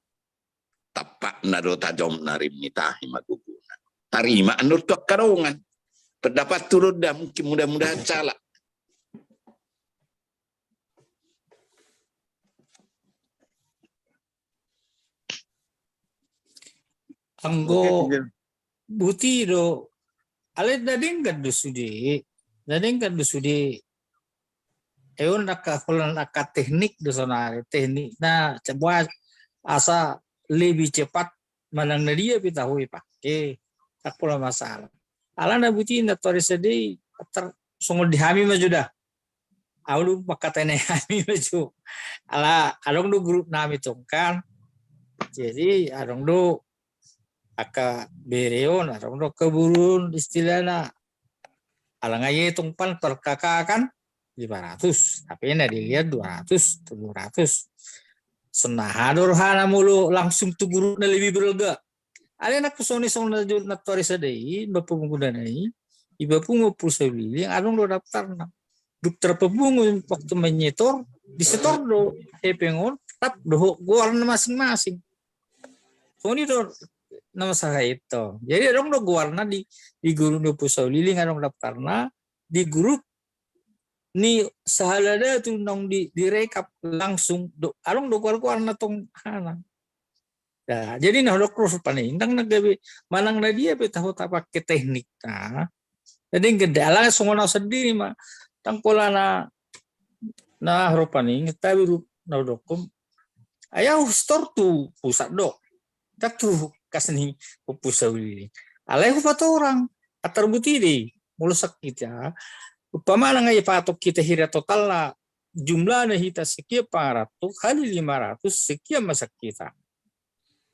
[SPEAKER 4] Tapak nado tajom narim nitahi maguguna. Tarima anur tuak karongan. Pendapat turun dah mungkin mudah-mudahan salah.
[SPEAKER 5] Anggo buti do. Ale dading kadu sudi. Ewan naka teknik do sonare. Teknik na coba asa lebih cepat manang na dia pitahui pakai tak pula masalah. Ala na buti na tori sedih sungguh dihami majudah. Aulu makatene hami maju. Ala adong do grup nami tongkan. Jadi adong do aka bereon adong do keburun istilahna. Ala ngaye tongpan perkakakan 500, tapi na dilihat 200, 700. Senahador hana mulu langsung tu guru na lebih berlega. Ada nak pesoni song na tori sadai bapak pengguna nai iba pungu pusai bili yang adong do daftar na dokter pebungu waktu menyetor disetor do hepengon tap do guarna masing-masing. Soni do nama saya itu. Jadi adong do guarna di guru do pusai bili adong daftarna di grup ni sahalada tu nong direkap langsung along do kuar na tong hana. Nah, jadi nah do cross paning tang nagabe manang na dia be tahu tapak ke teknik ta. Jadi gedala songona sendiri mah tang pola na haropaning tabi na dokum. Ayaw store tu pusat do. Tak tu kasni pusat ini. Alay ko pa orang atarbuti di mulusak kita. Upama na ngay patok kita hira total na jumlah na hita sekian 400 kali 500 sekian masak kita.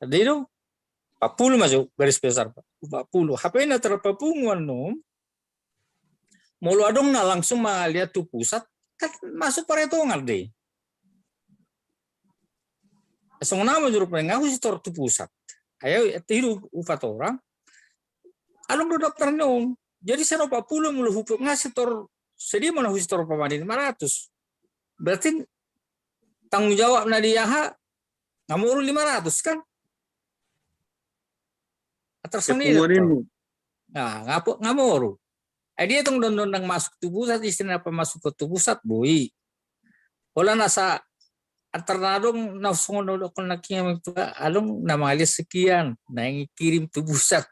[SPEAKER 5] Jadi itu 40 masuk garis besar 40. HP na terpapungan no. Mulu adong na langsung malihat tuh pusat kan masuk perhitungan deh. Song nama juru pengaku si tor tuh pusat. Ayo tiru upat orang. Alung do daftar non. Jadi 40 mulu hukum ngasih tor sedih mana hukum tor pamani 500. Berarti tanggung jawab na dia ngamuru 500 kan? Tersendiri. Nah, ngamuru. Dia tong don masuk tuh pusat istilah apa masuk ke tuh pusat boy. Ola nasa alternadong nafsu nodok nakiam itu alung nama alis sekian, nah yang kirim tuh pusat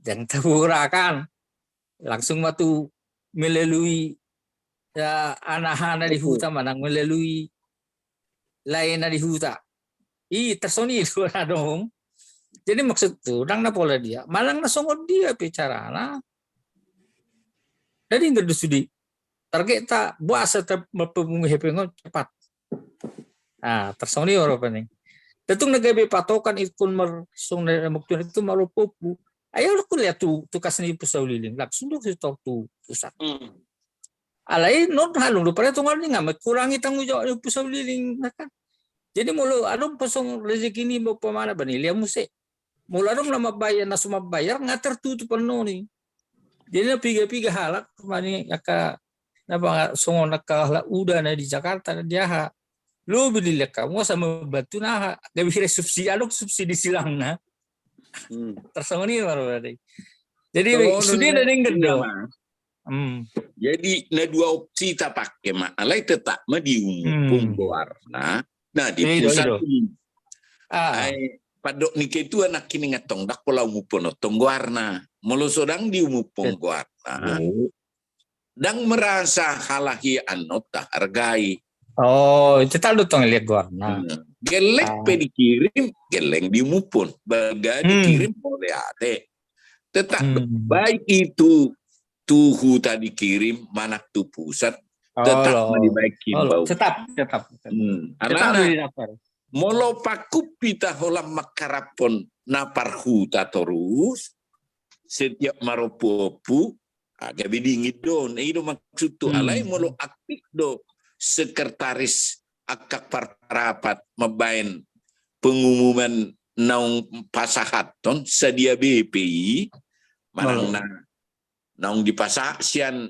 [SPEAKER 5] dan taburakan langsung matu melalui anak-anak di hutan mana melalui lain di hutan. Tersoni itu dong. Jadi maksud tuh, nang na pola dia, malang na songod dia bicara na. Jadi nggak disudi. Target tak buasa terpemungi hepengon cepat. Nah, tersoni orang pening. Tentu nagabe patokan ikun mersong dari muktuan itu malu popu. Ayo lu lihat tuh kasih pusau liling, langsung tuh tuh pusat. Alai non halung lu pada tunggal ni nggak kurangi tanggung jawab pusau liling kan. Jadi mulu adong pasong rezeki ini mau pemana bani lihat musik. Mulu adong nama bayar nasuma bayar ngater tuh penuh nih. Jadi na piga halak kemana aka napa songo nakala udah na di Jakarta dia lu beli kamu sama batu nah gak bisa subsidi silang na tersangoni baru ada. Jadi studi ada yang gede.
[SPEAKER 4] Jadi na dua opsi tak pakai alai tetap ma diumum warna. Nah di pusat ini. Padok nike itu anak kini ngatong dak pola umupono tongguarna molo sodang di umupong guarna dang merasa halahi anot tak hargai.
[SPEAKER 5] Oh itu tak lu tong lihat guarna
[SPEAKER 4] gelek pe dikirim geleng di umupon baga dikirim oleh ate tetap baik itu tuhu tadi kirim manak tu pusat tetap dibaikin bau
[SPEAKER 5] tetap
[SPEAKER 4] anak molo paku pita holam makarapon naparhuta terus setiap maropopu agak bidingit don itu maksud tu alai molo aktif do sekretaris akak rapat mabain pengumuman naung pasahaton sedia BPI manang naung di pasasian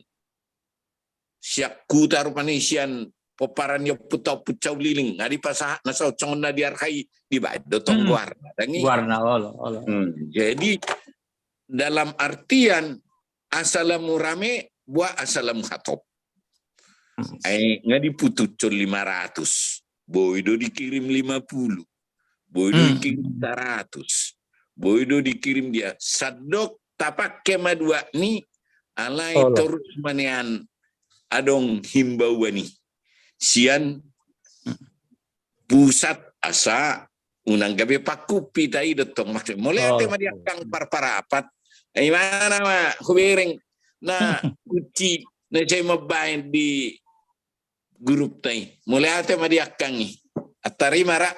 [SPEAKER 4] siap kuta rupani sian poparan yo putau pucau liling ngadi pasah nasau congon na diarkai di bado tong warna dangi
[SPEAKER 5] warna
[SPEAKER 4] jadi dalam artian asalamu rame buat asalamu khatop ngadi putucol 500 boydo dikirim 50 boydo dikirim 100 boydo dikirim dia sadok tapak kema dua ni alai terus manian adong himbauan ni sian pusat asa unang gabi paku pitai detong maksud mulai ate madi akang parparapat mana ma kubereng na uci na cai mabain di grup tai mulai ate madi akangi atari mara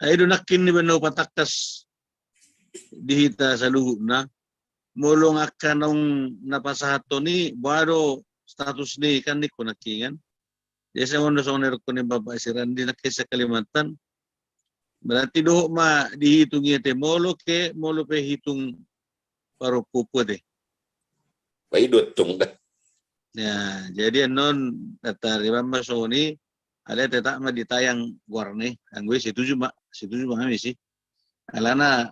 [SPEAKER 2] Ayo nakin ni bano patakas dihita sa luhub na mulong akanong napasahato ni baru status ni kan ni kunakingan. Jadi saya mau nusong nerko ni Bapak si Randi na sa Kalimantan. Berarti doh ma dihitungi te molo pe hitung paru pupu deh.
[SPEAKER 4] Pai dotong dah.
[SPEAKER 2] Ya, jadi non data lima masuk ni ada tetap ma ditayang warne. Anggue setuju kami sih. Alana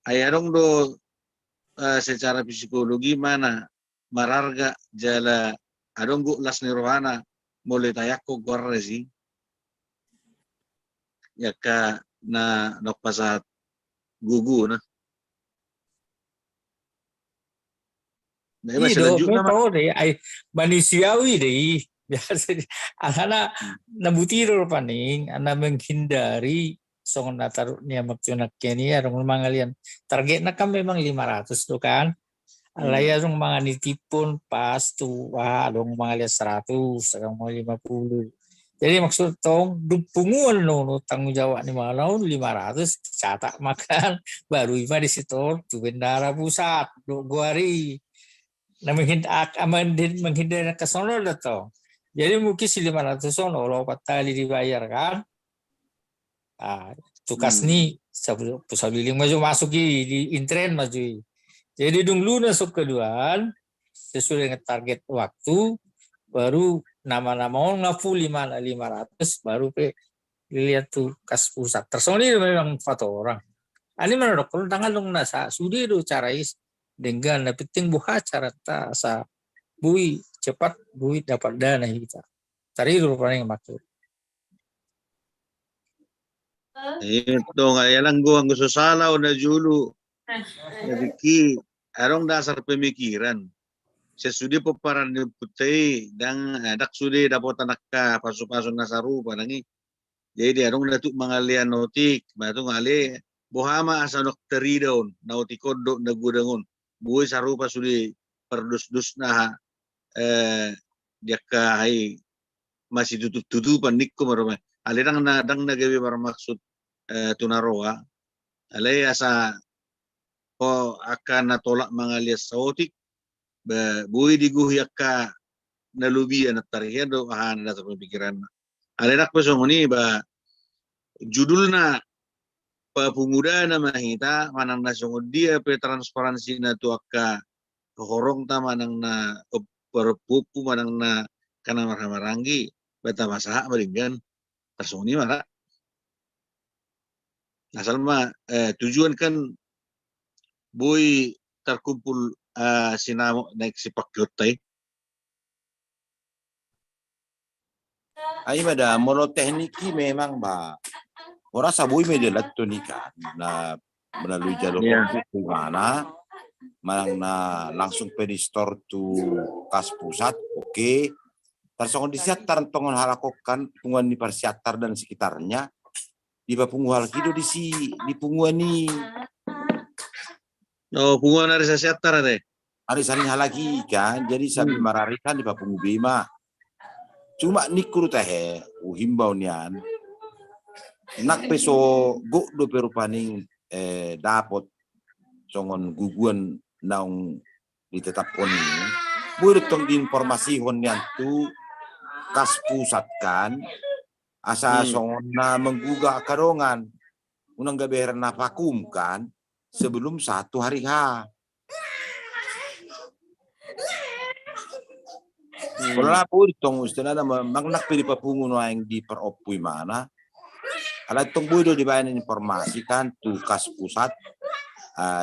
[SPEAKER 2] ayarong do secara psikologi mana mararga jala adong gu las nirwana mulai tayako gorre sih ya ka na nokpasat gugu na
[SPEAKER 5] tahu deh manusiawi deh biasa alana nabutiro paning ana menghindari song natar niya magtunak kini arong mangalian target na kan memang 500 tuh kan alaya arong mga nitipon pas tuh arong mangalian 100 arong mga 50 Jadi maksud tong dupunguan no tanggung jawab ni malau 500 catak makan baru iba di situ tu bendara pusat do guari na menghindar ke sono datang. Jadi mungkin si 500 sono lo patali dibayar kan. Tukas ni sabiling maju masuk di intren maju. Jadi dulu masuk keduaan sesuai dengan target waktu baru nama-nama orang ngafu 500 baru lihat tuh kas pusat tersonil memang 4 orang. Ani mana dok kalau tangan dong nasa sudi do cara is dengan penting buha cara ta sa bui cepat bui dapat dana kita. Cari dulu paling maksud.
[SPEAKER 2] Ito nga yan ang susala o na julu. Nabiki arong dasar pemikiran. Sesudi po para ni putay dang dak sudi dapat anak ka paso-paso na sa rupa nangi. Jadi arong datuk mangalian notik, matung ali bohama asa nokteri daun nautikod do nagudangon. Buhay sa rupa sudi perdus-dus na dia ka ay masih tutup-tutupan nikko marama. Ali dang nagawi para maksud tunaroa. Ali asa o akan natolak mangalias sa otik buhay di guhyak ka nalubian at tarihan do ahan na sa pemikiran. Alinak pa sa muni ba judul na papunguda na mahita manang nasungod dia pe transparansi na tu akka horong ta manang na perpupu manang na kana maranggi beta masaha maringgan tasuni mara asal mah tujuan kan boy terkumpul sinamo naik si pakyotay.
[SPEAKER 1] Ay mada mono tekniki memang ba orang sabui media lato ni kan na melalui jalur di mana manang na langsung pedistor tu kas pusat oke. Tersongon disiatar tongon halakokan punguan di Persiatar dan sekitarnya di Papunguhal kido di punguan ni.
[SPEAKER 2] Oh, punguan dari Siatar deh.
[SPEAKER 1] Hari saling halagi kan, jadi sambil mararikan di Papungu Bima. Cuma nikuru teh uhimbau nian. Nak peso go do perupaning dapot songon guguan naung ditetap poni. Burut tong informasi honian tu kas pusat kan asa songon na menggugah karongan unang gaberan na vakum kan sebelum 1 hari H. Kalau lapor tong ustana na magnak pili papungo no yang di peropui mana. Ala tong buido dibayan informasi kan tu kas pusat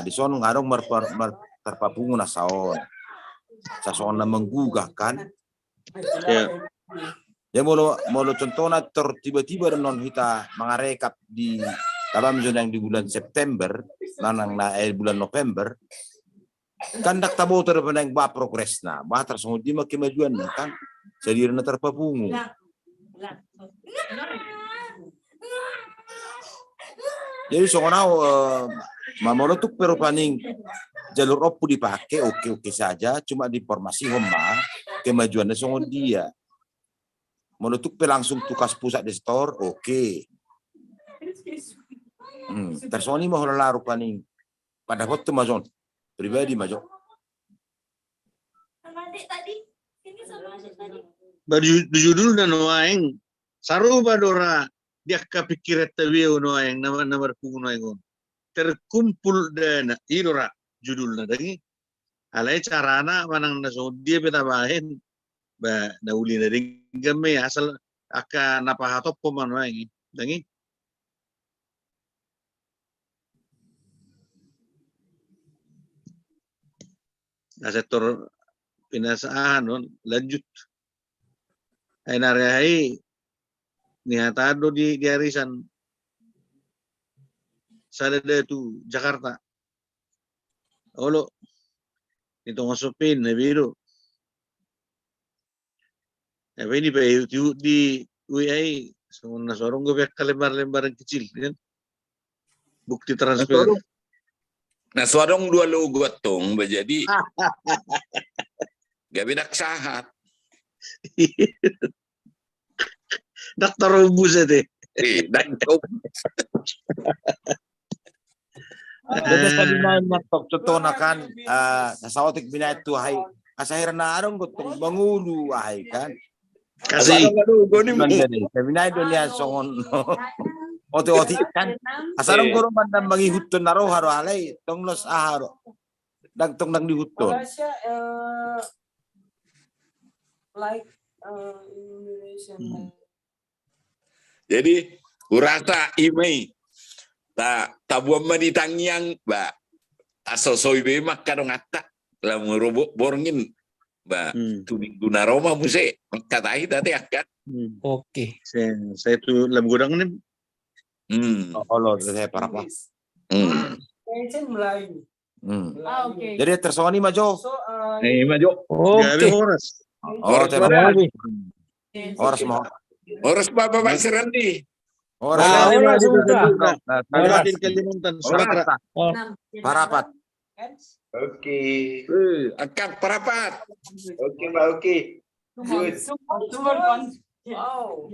[SPEAKER 1] di sono ngarong terpapungo na saon. Sa soon na menggugah kan. Ya molo contohnya tiba-tiba non kita mengarekap di dalam zona yang di bulan September, nanang na bulan November, kan dak tabo terbenang ba progres na, ba tersungguh di kemajuan kan, jadi na terpapungu. Jadi soalnya mamolotuk perupaning jalur opu dipakai oke saja, cuma di informasi homba kemajuannya soalnya dia. Menutup langsung tukas pusat di store oke. Tersoni mau lalu paning pada waktu mazon pribadi majo.
[SPEAKER 2] Baju judul dan noaeng saru badora dia kepikiran tawiu noaeng nama pungu noaeng terkumpul dana ilora judulnya dari alai carana manang naso dia beta bahen ba nauli dari game asal akan apa hatop pemano noaeng dangi na sektor pinasaan non lanjut ay narahay nihatado di arisan sa tu Jakarta olo ito ngosopin na biro ini pa di UIA so nasorong gue kalembar-lembaran kecil kan bukti transfer.
[SPEAKER 4] Nah, suarong 2 logo tong jadi gak beda sahat.
[SPEAKER 2] Dokter ubus itu.
[SPEAKER 4] Dan kau
[SPEAKER 1] Jadi sa binayan na contoh na kan sa otik binayad tu hay asahir na arong gutong bangulu ay kan.
[SPEAKER 2] Kasi
[SPEAKER 1] Sa binayad do niya songon oti kan. Asarong guro man nang mangihuton na ro haro alay tonglos aharo. Dagtong nang dihuton.
[SPEAKER 8] Like Indonesian.
[SPEAKER 4] jadi kurasa imei ta buam mani tangyang ba asosoi be makadong atta la merobok borngin ba tu minggu naroma muse makatai tadi akan
[SPEAKER 5] Oke.
[SPEAKER 2] saya tuh lem gudang ini
[SPEAKER 1] Olor saya para pa.
[SPEAKER 8] Mention Melayu. Oke.
[SPEAKER 1] Jadi tersoni majo.
[SPEAKER 8] So,
[SPEAKER 2] maju. Gabi
[SPEAKER 5] Oke.
[SPEAKER 2] oras.
[SPEAKER 1] Oh, terima
[SPEAKER 5] Oke.
[SPEAKER 1] Oras mo.
[SPEAKER 4] Oras Bapak Serandi
[SPEAKER 1] Oras.
[SPEAKER 5] Oras sudah.
[SPEAKER 2] Raden Kalimantan Sumatera.
[SPEAKER 1] Parapat.
[SPEAKER 6] Oke.
[SPEAKER 4] akan perapat
[SPEAKER 6] Oke, Mbak Oki. Good.
[SPEAKER 8] Wow.